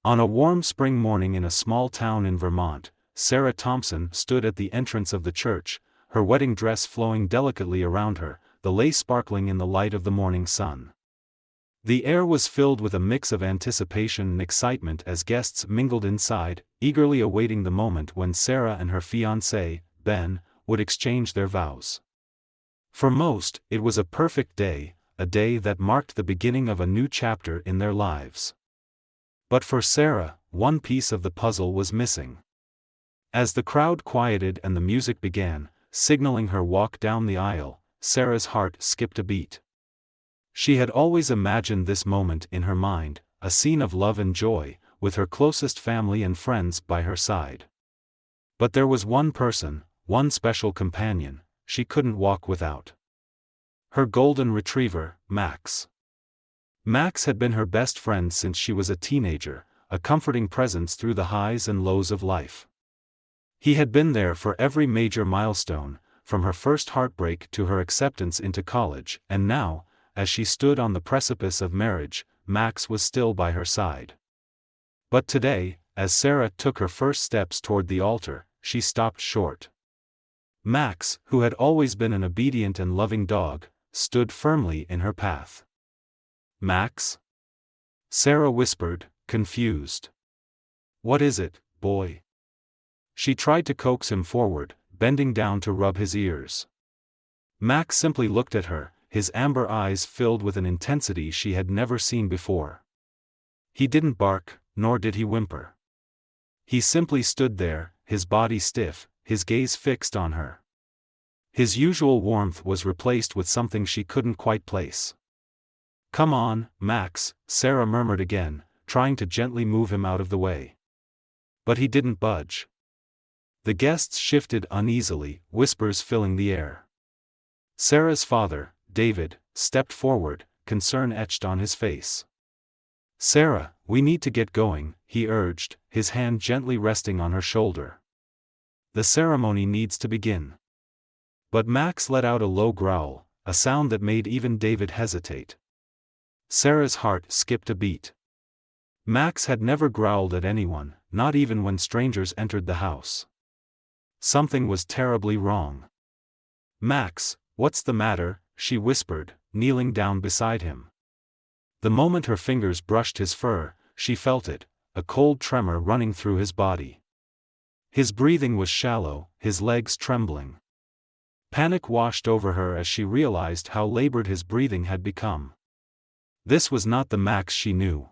On a warm spring morning in a small town in Vermont, Sarah Thompson stood at the entrance of the church, her wedding dress flowing delicately around her, the lace sparkling in the light of the morning sun. The air was filled with a mix of anticipation and excitement as guests mingled inside, eagerly awaiting the moment when Sarah and her fiancé, Ben, would exchange their vows. For most, it was a perfect day, a day that marked the beginning of a new chapter in their lives. But for Sarah, one piece of the puzzle was missing. As the crowd quieted and the music began, signaling her walk down the aisle, Sarah's heart skipped a beat. She had always imagined this moment in her mind, a scene of love and joy, with her closest family and friends by her side. But there was one person, one special companion, she couldn't walk without. Her golden retriever, Max. Max had been her best friend since she was a teenager, a comforting presence through the highs and lows of life. He had been there for every major milestone, from her first heartbreak to her acceptance into college, and now, as she stood on the precipice of marriage, Max was still by her side. But today, as Sarah took her first steps toward the altar, she stopped short. Max, who had always been an obedient and loving dog, stood firmly in her path. "Max?" Sarah whispered, confused. "What is it, boy?" She tried to coax him forward, bending down to rub his ears. Max simply looked at her, his amber eyes filled with an intensity she had never seen before. He didn't bark, nor did he whimper. He simply stood there, his body stiff, his gaze fixed on her. His usual warmth was replaced with something she couldn't quite place. "Come on, Max," Sarah murmured again, trying to gently move him out of the way. But he didn't budge. The guests shifted uneasily, whispers filling the air. Sarah's father, David, stepped forward, concern etched on his face. "Sarah, we need to get going," he urged, his hand gently resting on her shoulder. "The ceremony needs to begin." But Max let out a low growl, a sound that made even David hesitate. Sarah's heart skipped a beat. Max had never growled at anyone, not even when strangers entered the house. Something was terribly wrong. "Max, what's the matter?" she whispered, kneeling down beside him. The moment her fingers brushed his fur, she felt it, a cold tremor running through his body. His breathing was shallow, his legs trembling. Panic washed over her as she realized how labored his breathing had become. This was not the Max she knew.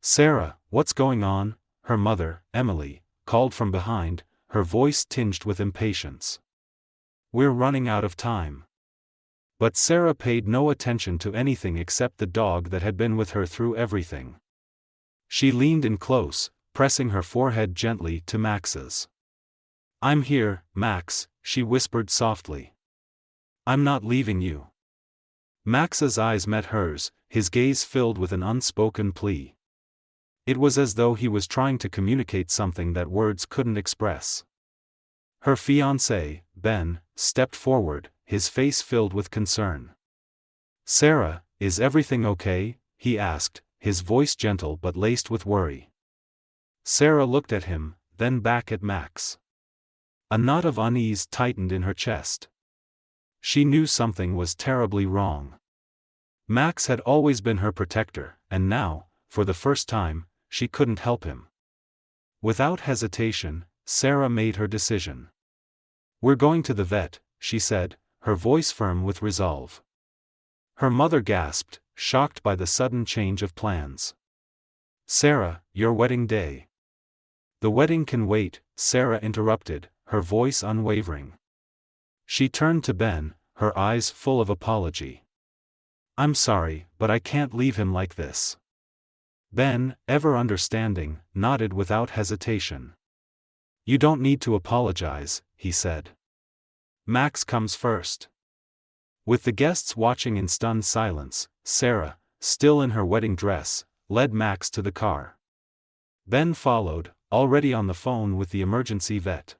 "Sarah, what's going on?" her mother, Emily, called from behind, her voice tinged with impatience. "We're running out of time." But Sarah paid no attention to anything except the dog that had been with her through everything. She leaned in close, pressing her forehead gently to Max's. "I'm here, Max," she whispered softly. "I'm not leaving you." Max's eyes met hers, his gaze filled with an unspoken plea. It was as though he was trying to communicate something that words couldn't express. Her fiancé, Ben, stepped forward, his face filled with concern. "Sarah, is everything okay?" he asked, his voice gentle but laced with worry. Sarah looked at him, then back at Max. A knot of unease tightened in her chest. She knew something was terribly wrong. Max had always been her protector, and now, for the first time, she couldn't help him. Without hesitation, Sarah made her decision. "We're going to the vet," she said, her voice firm with resolve. Her mother gasped, shocked by the sudden change of plans. "Sarah, your wedding day." "The wedding can wait," Sarah interrupted, her voice unwavering. She turned to Ben, her eyes full of apology. "I'm sorry, but I can't leave him like this." Ben, ever understanding, nodded without hesitation. "You don't need to apologize," he said. "Max comes first." With the guests watching in stunned silence, Sarah, still in her wedding dress, led Max to the car. Ben followed, already on the phone with the emergency vet.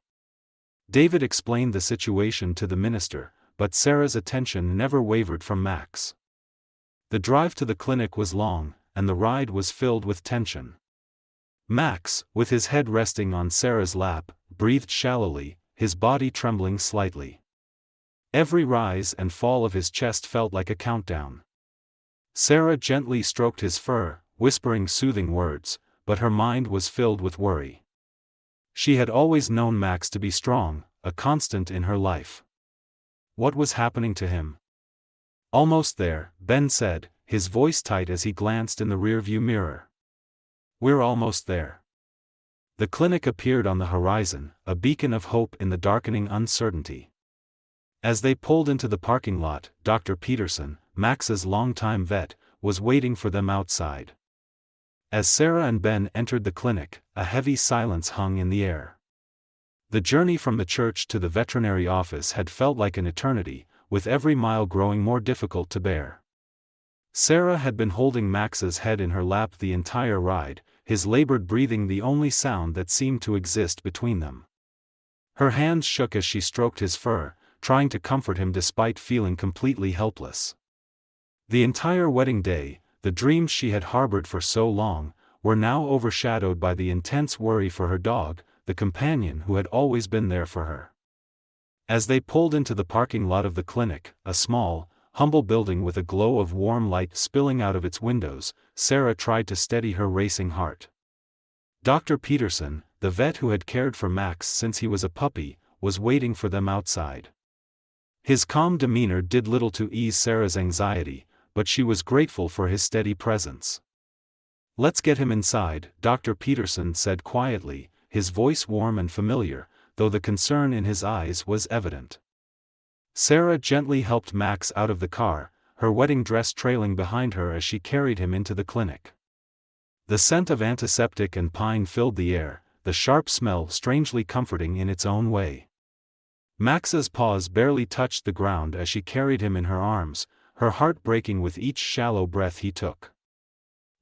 David explained the situation to the minister, but Sarah's attention never wavered from Max. The drive to the clinic was long, and the ride was filled with tension. Max, with his head resting on Sarah's lap, breathed shallowly, his body trembling slightly. Every rise and fall of his chest felt like a countdown. Sarah gently stroked his fur, whispering soothing words, but her mind was filled with worry. She had always known Max to be strong, a constant in her life. What was happening to him? "Almost there," Ben said, his voice tight as he glanced in the rearview mirror. "We're almost there." The clinic appeared on the horizon, a beacon of hope in the darkening uncertainty. As they pulled into the parking lot, Dr. Peterson, Max's longtime vet, was waiting for them outside. As Sarah and Ben entered the clinic, a heavy silence hung in the air. The journey from the church to the veterinary office had felt like an eternity, with every mile growing more difficult to bear. Sarah had been holding Max's head in her lap the entire ride, his labored breathing the only sound that seemed to exist between them. Her hands shook as she stroked his fur, trying to comfort him despite feeling completely helpless. The entire wedding day, the dreams she had harbored for so long, were now overshadowed by the intense worry for her dog, the companion who had always been there for her. As they pulled into the parking lot of the clinic, a small, humble building with a glow of warm light spilling out of its windows, Sarah tried to steady her racing heart. Dr. Peterson, the vet who had cared for Max since he was a puppy, was waiting for them outside. His calm demeanor did little to ease Sarah's anxiety, but she was grateful for his steady presence. "Let's get him inside," Dr. Peterson said quietly, his voice warm and familiar, though the concern in his eyes was evident. Sarah gently helped Max out of the car, her wedding dress trailing behind her as she carried him into the clinic. The scent of antiseptic and pine filled the air, the sharp smell strangely comforting in its own way. Max's paws barely touched the ground as she carried him in her arms, her heart breaking with each shallow breath he took.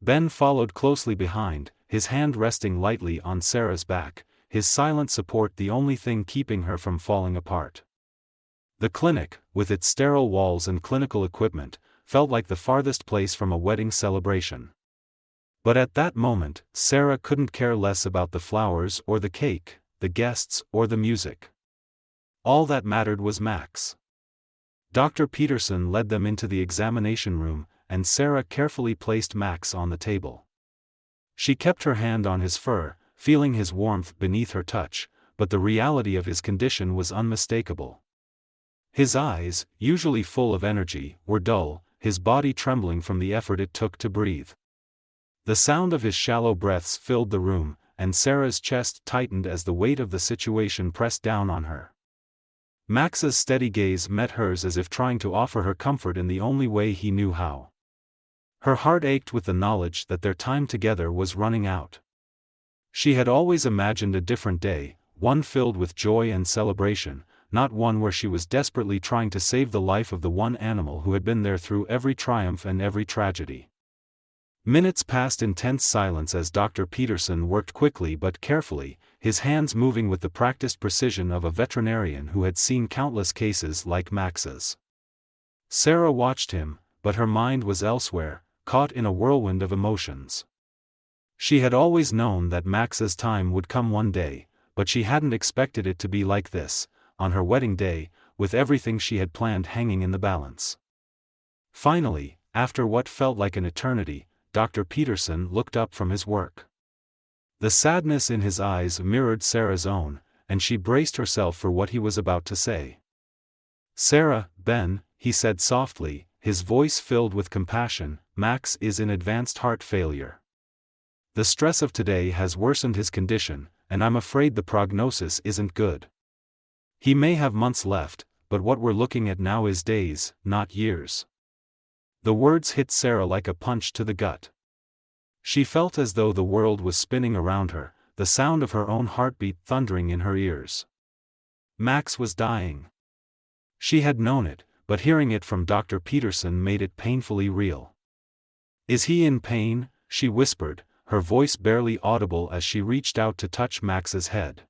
Ben followed closely behind, his hand resting lightly on Sarah's back, his silent support the only thing keeping her from falling apart. The clinic, with its sterile walls and clinical equipment, felt like the farthest place from a wedding celebration. But at that moment, Sarah couldn't care less about the flowers or the cake, the guests or the music. All that mattered was Max. Dr. Peterson led them into the examination room, and Sarah carefully placed Max on the table. She kept her hand on his fur, feeling his warmth beneath her touch, but the reality of his condition was unmistakable. His eyes, usually full of energy, were dull, his body trembling from the effort it took to breathe. The sound of his shallow breaths filled the room, and Sarah's chest tightened as the weight of the situation pressed down on her. Max's steady gaze met hers as if trying to offer her comfort in the only way he knew how. Her heart ached with the knowledge that their time together was running out. She had always imagined a different day, one filled with joy and celebration, not one where she was desperately trying to save the life of the one animal who had been there through every triumph and every tragedy. Minutes passed in tense silence as Dr. Peterson worked quickly but carefully, his hands moving with the practiced precision of a veterinarian who had seen countless cases like Max's. Sarah watched him, but her mind was elsewhere, caught in a whirlwind of emotions. She had always known that Max's time would come one day, but she hadn't expected it to be like this, on her wedding day, with everything she had planned hanging in the balance. Finally, after what felt like an eternity, Dr. Peterson looked up from his work. The sadness in his eyes mirrored Sarah's own, and she braced herself for what he was about to say. "Sarah, Ben," he said softly, his voice filled with compassion, "Max is in advanced heart failure. The stress of today has worsened his condition, and I'm afraid the prognosis isn't good. He may have months left, but what we're looking at now is days, not years." The words hit Sarah like a punch to the gut. She felt as though the world was spinning around her, the sound of her own heartbeat thundering in her ears. Max was dying. She had known it, but hearing it from Dr. Peterson made it painfully real. "Is he in pain?" she whispered, her voice barely audible as she reached out to touch Max's head.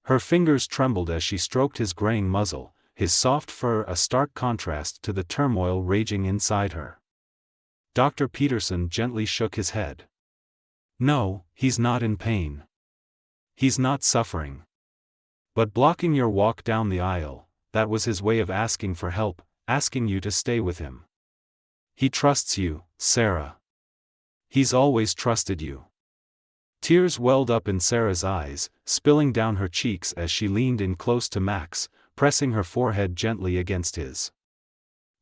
Her fingers trembled as she stroked his graying muzzle, his soft fur a stark contrast to the turmoil raging inside her. Dr. Peterson gently shook his head. No, he's not in pain. He's not suffering. But blocking your walk down the aisle, that was his way of asking for help, asking you to stay with him. He trusts you, Sarah. He's always trusted you." Tears welled up in Sarah's eyes, spilling down her cheeks as she leaned in close to Max, pressing her forehead gently against his.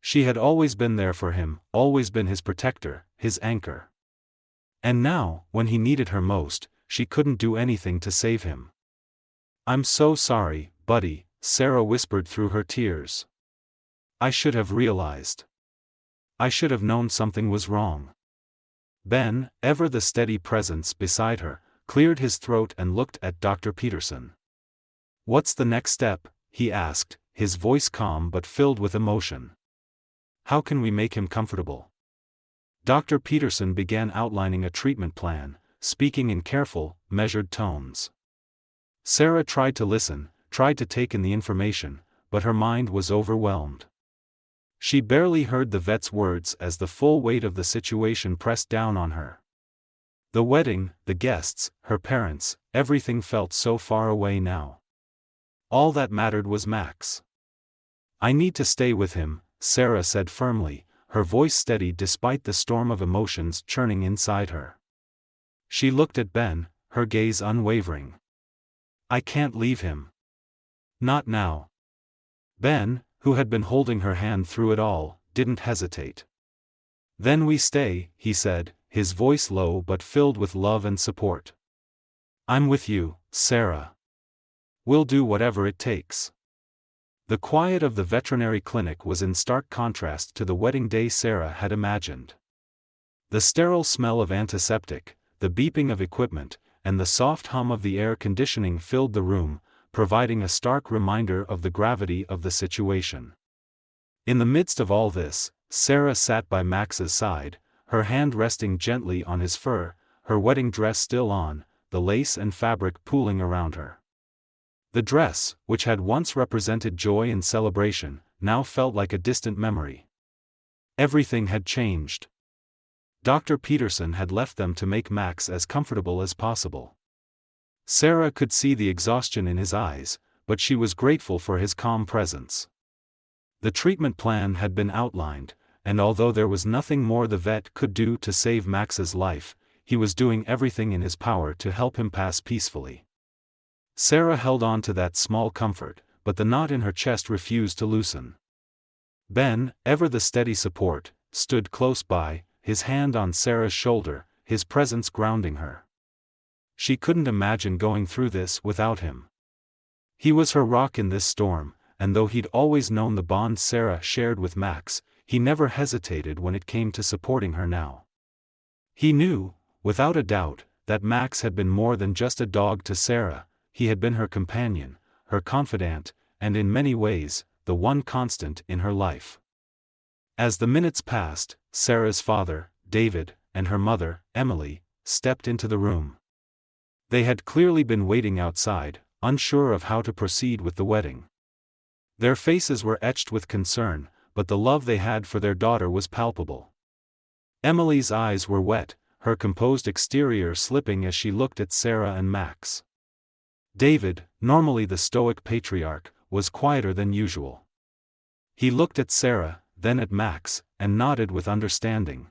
She had always been there for him, always been his protector, his anchor. And now, when he needed her most, she couldn't do anything to save him. "I'm so sorry, buddy," Sarah whispered through her tears. "I should have realized. I should have known something was wrong." Ben, ever the steady presence beside her, cleared his throat and looked at Dr. Peterson. "What's the next step?" he asked, his voice calm but filled with emotion. "How can we make him comfortable?" Dr. Peterson began outlining a treatment plan, speaking in careful, measured tones. Sarah tried to listen, tried to take in the information, but her mind was overwhelmed. She barely heard the vet's words as the full weight of the situation pressed down on her. The wedding, the guests, her parents, everything felt so far away now. All that mattered was Max. "I need to stay with him," Sarah said firmly, her voice steady despite the storm of emotions churning inside her. She looked at Ben, her gaze unwavering. "I can't leave him. Not now." Ben, who had been holding her hand through it all, didn't hesitate. "Then we stay," he said, his voice low but filled with love and support. "I'm with you, Sarah. We'll do whatever it takes." The quiet of the veterinary clinic was in stark contrast to the wedding day Sarah had imagined. The sterile smell of antiseptic, the beeping of equipment, and the soft hum of the air conditioning filled the room, providing a stark reminder of the gravity of the situation. In the midst of all this, Sarah sat by Max's side, her hand resting gently on his fur, her wedding dress still on, the lace and fabric pooling around her. The dress, which had once represented joy and celebration, now felt like a distant memory. Everything had changed. Dr. Peterson had left them to make Max as comfortable as possible. Sarah could see the exhaustion in his eyes, but she was grateful for his calm presence. The treatment plan had been outlined, and although there was nothing more the vet could do to save Max's life, he was doing everything in his power to help him pass peacefully. Sarah held on to that small comfort, but the knot in her chest refused to loosen. Ben, ever the steady support, stood close by, his hand on Sarah's shoulder, his presence grounding her. She couldn't imagine going through this without him. He was her rock in this storm, and though he'd always known the bond Sarah shared with Max, he never hesitated when it came to supporting her now. He knew, without a doubt, that Max had been more than just a dog to Sarah. He had been her companion, her confidant, and in many ways, the one constant in her life. As the minutes passed, Sarah's father, David, and her mother, Emily, stepped into the room. They had clearly been waiting outside, unsure of how to proceed with the wedding. Their faces were etched with concern, but the love they had for their daughter was palpable. Emily's eyes were wet, her composed exterior slipping as she looked at Sarah and Max. David, normally the stoic patriarch, was quieter than usual. He looked at Sarah, then at Max, and nodded with understanding.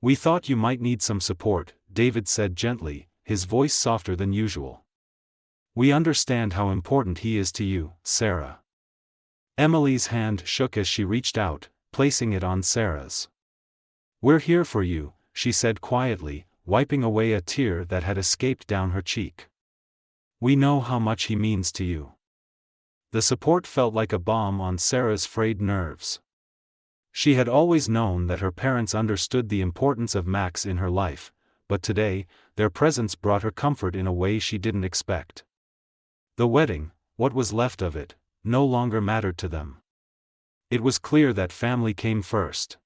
"We thought you might need some support," David said gently, his voice softer than usual. "We understand how important he is to you, Sarah." Emily's hand shook as she reached out, placing it on Sarah's. "We're here for you," she said quietly, wiping away a tear that had escaped down her cheek. "We know how much he means to you." The support felt like a balm on Sarah's frayed nerves. She had always known that her parents understood the importance of Max in her life, but today, their presence brought her comfort in a way she didn't expect. The wedding, what was left of it, no longer mattered to them. It was clear that family came first.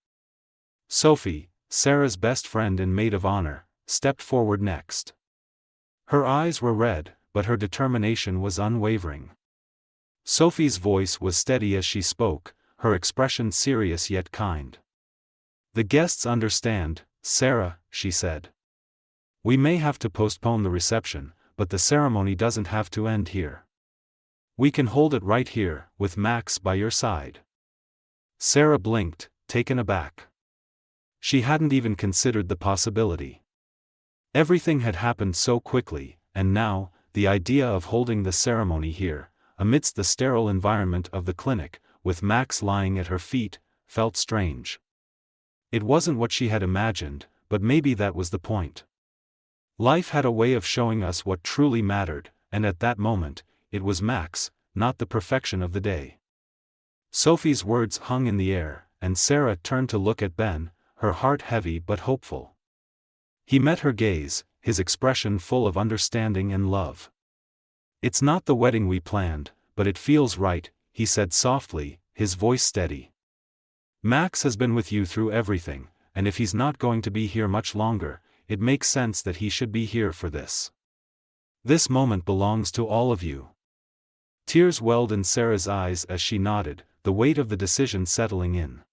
Sophie, Sarah's best friend and maid of honor, stepped forward next. Her eyes were red, but her determination was unwavering. Sophie's voice was steady as she spoke, her expression serious yet kind. "The guests understand, Sarah," she said. We may have to postpone the reception, but the ceremony doesn't have to end here. We can hold it right here, with Max by your side." Sarah blinked, taken aback. She hadn't even considered the possibility. Everything had happened so quickly, and now, the idea of holding the ceremony here, amidst the sterile environment of the clinic, with Max lying at her feet, felt strange. It wasn't what she had imagined, but maybe that was the point. Life had a way of showing us what truly mattered, and at that moment, it was Max, not the perfection of the day. Sophie's words hung in the air, and Sarah turned to look at Ben, her heart heavy but hopeful. He met her gaze, his expression full of understanding and love. "It's not the wedding we planned, but it feels right," he said softly, his voice steady. "Max has been with you through everything, and if he's not going to be here much longer, it makes sense that he should be here for this. This moment belongs to all of you." Tears welled in Sarah's eyes as she nodded, the weight of the decision settling in.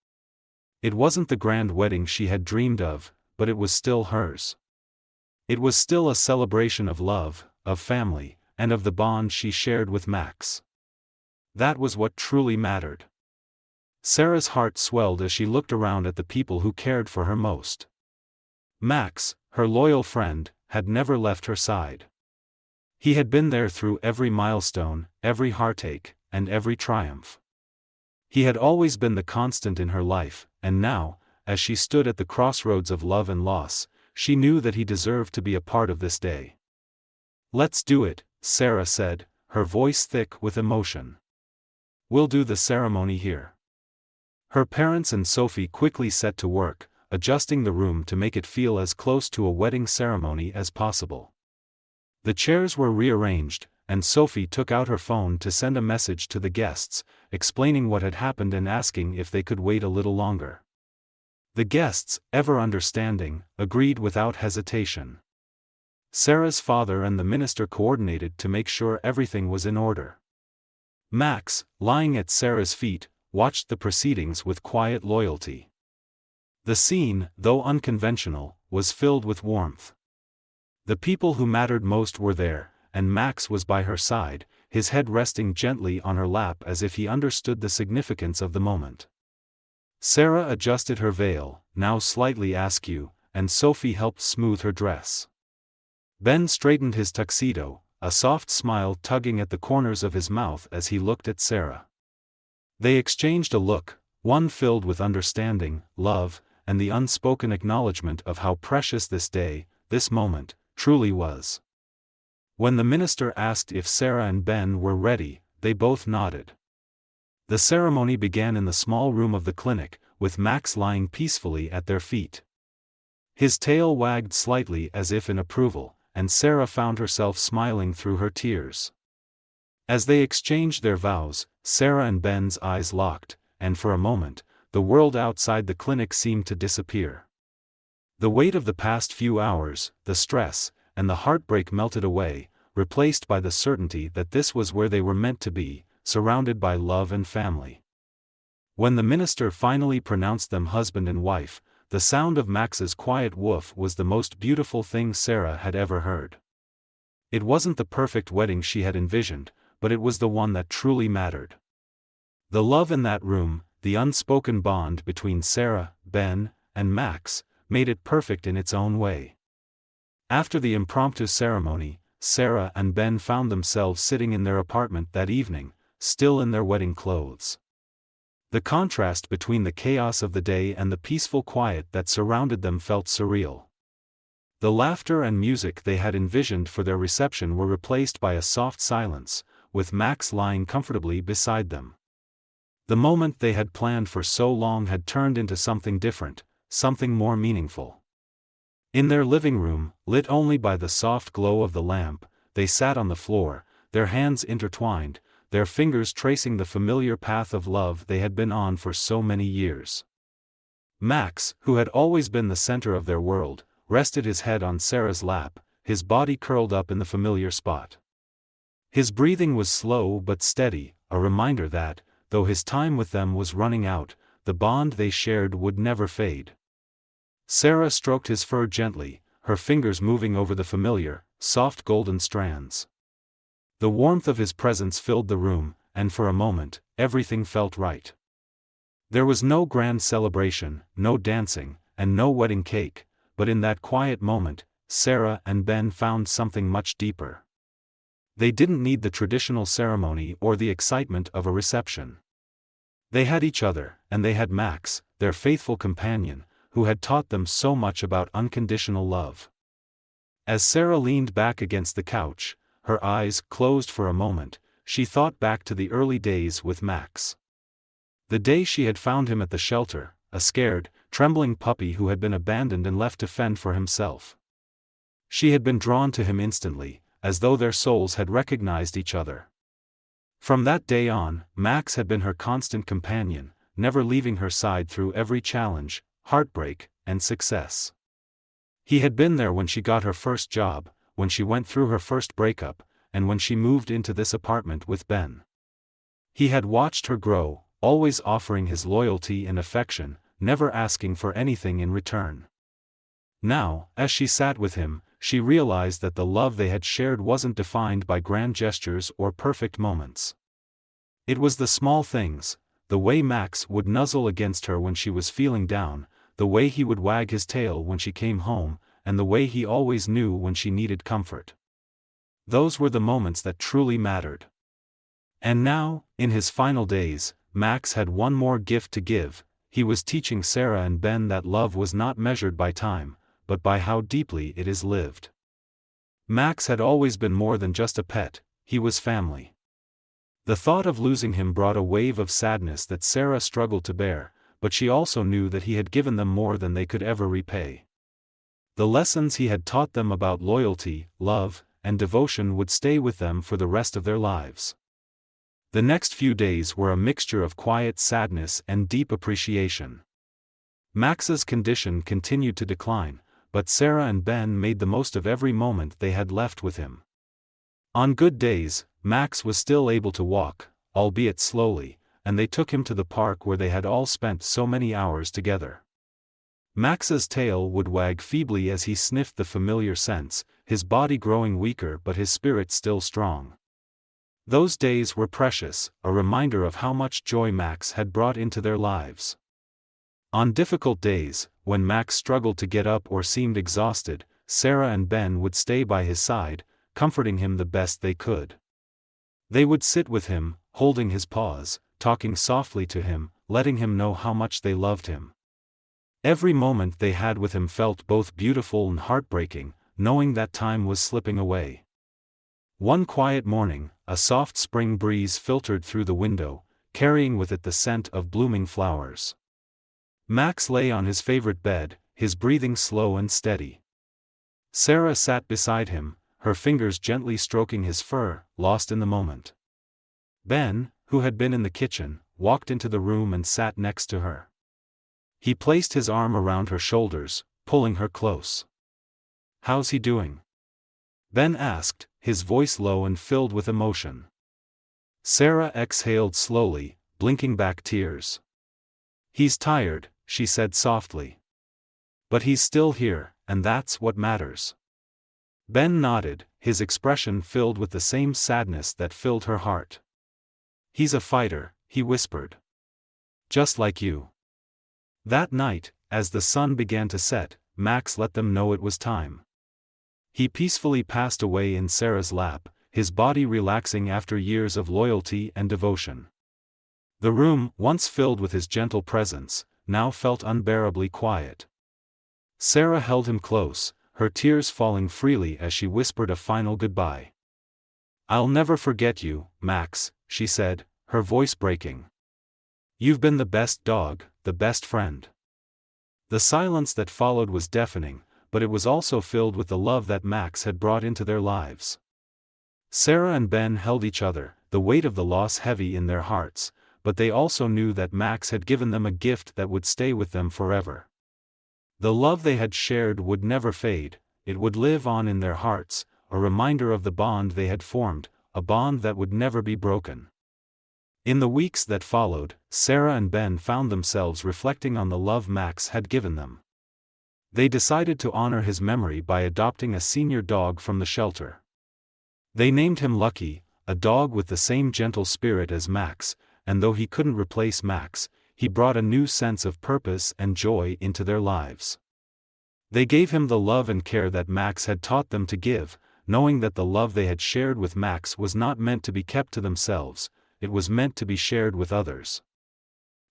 It wasn't the grand wedding she had dreamed of, but it was still hers. It was still a celebration of love, of family, and of the bond she shared with Max. That was what truly mattered. Sarah's heart swelled as she looked around at the people who cared for her most. Max, her loyal friend, had never left her side. He had been there through every milestone, every heartache, and every triumph. He had always been the constant in her life, and now, as she stood at the crossroads of love and loss, she knew that he deserved to be a part of this day. "Let's do it," Sarah said, her voice thick with emotion. "We'll do the ceremony here." Her parents and Sophie quickly set to work, adjusting the room to make it feel as close to a wedding ceremony as possible. The chairs were rearranged, and Sophie took out her phone to send a message to the guests, explaining what had happened and asking if they could wait a little longer. The guests, ever understanding, agreed without hesitation. Sarah's father and the minister coordinated to make sure everything was in order. Max, lying at Sarah's feet, watched the proceedings with quiet loyalty. The scene, though unconventional, was filled with warmth. The people who mattered most were there, and Max was by her side, his head resting gently on her lap as if he understood the significance of the moment. Sarah adjusted her veil, now slightly askew, and Sophie helped smooth her dress. Ben straightened his tuxedo, a soft smile tugging at the corners of his mouth as he looked at Sarah. They exchanged a look, one filled with understanding, love, and the unspoken acknowledgement of how precious this day, this moment, truly was. When the minister asked if Sarah and Ben were ready, they both nodded. The ceremony began in the small room of the clinic, with Max lying peacefully at their feet. His tail wagged slightly as if in approval, and Sarah found herself smiling through her tears. As they exchanged their vows, Sarah and Ben's eyes locked, and for a moment, the world outside the clinic seemed to disappear. The weight of the past few hours, the stress, and the heartbreak melted away, replaced by the certainty that this was where they were meant to be, surrounded by love and family. When the minister finally pronounced them husband and wife, the sound of Max's quiet woof was the most beautiful thing Sarah had ever heard. It wasn't the perfect wedding she had envisioned, but it was the one that truly mattered. The love in that room, the unspoken bond between Sarah, Ben, and Max, made it perfect in its own way. After the impromptu ceremony, Sarah and Ben found themselves sitting in their apartment that evening, still in their wedding clothes. The contrast between the chaos of the day and the peaceful quiet that surrounded them felt surreal. The laughter and music they had envisioned for their reception were replaced by a soft silence, with Max lying comfortably beside them. The moment they had planned for so long had turned into something different, something more meaningful. In their living room, lit only by the soft glow of the lamp, they sat on the floor, their hands intertwined, their fingers tracing the familiar path of love they had been on for so many years. Max, who had always been the center of their world, rested his head on Sarah's lap, his body curled up in the familiar spot. His breathing was slow but steady, a reminder that, though his time with them was running out, the bond they shared would never fade. Sarah stroked his fur gently, her fingers moving over the familiar, soft golden strands. The warmth of his presence filled the room, and for a moment, everything felt right. There was no grand celebration, no dancing, and no wedding cake, but in that quiet moment, Sarah and Ben found something much deeper. They didn't need the traditional ceremony or the excitement of a reception. They had each other, and they had Max, their faithful companion, who had taught them so much about unconditional love. As Sarah leaned back against the couch, her eyes closed for a moment, she thought back to the early days with Max. The day she had found him at the shelter, a scared, trembling puppy who had been abandoned and left to fend for himself. She had been drawn to him instantly, as though their souls had recognized each other. From that day on, Max had been her constant companion, never leaving her side through every challenge, heartbreak, and success. He had been there when she got her first job, when she went through her first breakup, and when she moved into this apartment with Ben. He had watched her grow, always offering his loyalty and affection, never asking for anything in return. Now, as she sat with him, she realized that the love they had shared wasn't defined by grand gestures or perfect moments. It was the small things, the way Max would nuzzle against her when she was feeling down, the way he would wag his tail when she came home, and the way he always knew when she needed comfort. Those were the moments that truly mattered. And now, in his final days, Max had one more gift to give. He was teaching Sarah and Ben that love was not measured by time, but by how deeply it is lived. Max had always been more than just a pet, he was family. The thought of losing him brought a wave of sadness that Sarah struggled to bear, but she also knew that he had given them more than they could ever repay. The lessons he had taught them about loyalty, love, and devotion would stay with them for the rest of their lives. The next few days were a mixture of quiet sadness and deep appreciation. Max's condition continued to decline, but Sarah and Ben made the most of every moment they had left with him. On good days, Max was still able to walk, albeit slowly, and they took him to the park where they had all spent so many hours together. Max's tail would wag feebly as he sniffed the familiar scents, his body growing weaker but his spirit still strong. Those days were precious, a reminder of how much joy Max had brought into their lives. On difficult days, when Max struggled to get up or seemed exhausted, Sarah and Ben would stay by his side, comforting him the best they could. They would sit with him, holding his paws, talking softly to him, letting him know how much they loved him. Every moment they had with him felt both beautiful and heartbreaking, knowing that time was slipping away. One quiet morning, a soft spring breeze filtered through the window, carrying with it the scent of blooming flowers. Max lay on his favorite bed, his breathing slow and steady. Sarah sat beside him, her fingers gently stroking his fur, lost in the moment. Ben, who had been in the kitchen, walked into the room and sat next to her. He placed his arm around her shoulders, pulling her close. "How's he doing?" Ben asked, his voice low and filled with emotion. Sarah exhaled slowly, blinking back tears. "He's tired," she said softly. "But he's still here, and that's what matters." Ben nodded, his expression filled with the same sadness that filled her heart. "He's a fighter," he whispered. "Just like you." That night, as the sun began to set, Max let them know it was time. He peacefully passed away in Sarah's lap, his body relaxing after years of loyalty and devotion. The room, once filled with his gentle presence, now felt unbearably quiet. Sarah held him close, her tears falling freely as she whispered a final goodbye. "I'll never forget you, Max," she said, her voice breaking. "You've been the best dog, the best friend." The silence that followed was deafening, but it was also filled with the love that Max had brought into their lives. Sarah and Ben held each other, the weight of the loss heavy in their hearts, but they also knew that Max had given them a gift that would stay with them forever. The love they had shared would never fade, it would live on in their hearts, a reminder of the bond they had formed, a bond that would never be broken. In the weeks that followed, Sarah and Ben found themselves reflecting on the love Max had given them. They decided to honor his memory by adopting a senior dog from the shelter. They named him Lucky, a dog with the same gentle spirit as Max, and though he couldn't replace Max, he brought a new sense of purpose and joy into their lives. They gave him the love and care that Max had taught them to give, knowing that the love they had shared with Max was not meant to be kept to themselves, it was meant to be shared with others.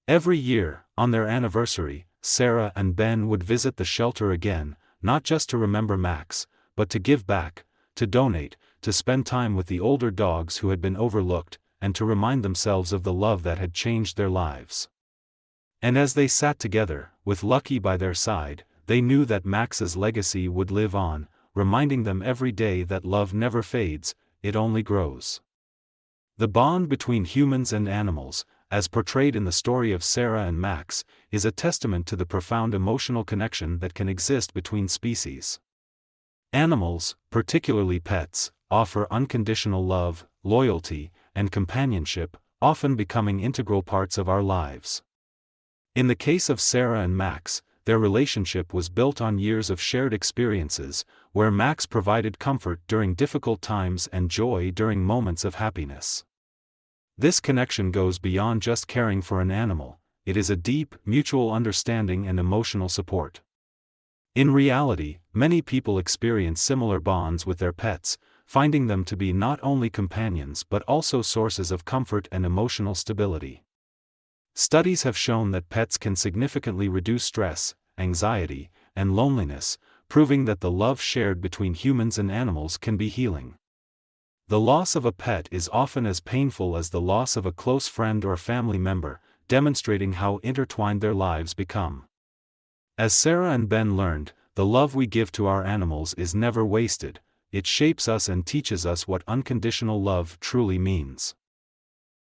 Every year, on their anniversary, Sarah and Ben would visit the shelter again, not just to remember Max, but to give back, to donate, to spend time with the older dogs who had been overlooked, and to remind themselves of the love that had changed their lives. And as they sat together, with Lucky by their side, they knew that Max's legacy would live on, reminding them every day that love never fades, it only grows. The bond between humans and animals, as portrayed in the story of Sarah and Max, is a testament to the profound emotional connection that can exist between species. Animals, particularly pets, offer unconditional love, loyalty, and companionship, often becoming integral parts of our lives. In the case of Sarah and Max, their relationship was built on years of shared experiences, where Max provided comfort during difficult times and joy during moments of happiness. This connection goes beyond just caring for an animal, it is a deep, mutual understanding and emotional support. In reality, many people experience similar bonds with their pets, finding them to be not only companions but also sources of comfort and emotional stability. Studies have shown that pets can significantly reduce stress, anxiety, and loneliness, proving that the love shared between humans and animals can be healing. The loss of a pet is often as painful as the loss of a close friend or family member, demonstrating how intertwined their lives become. As Sarah and Ben learned, the love we give to our animals is never wasted, it shapes us and teaches us what unconditional love truly means.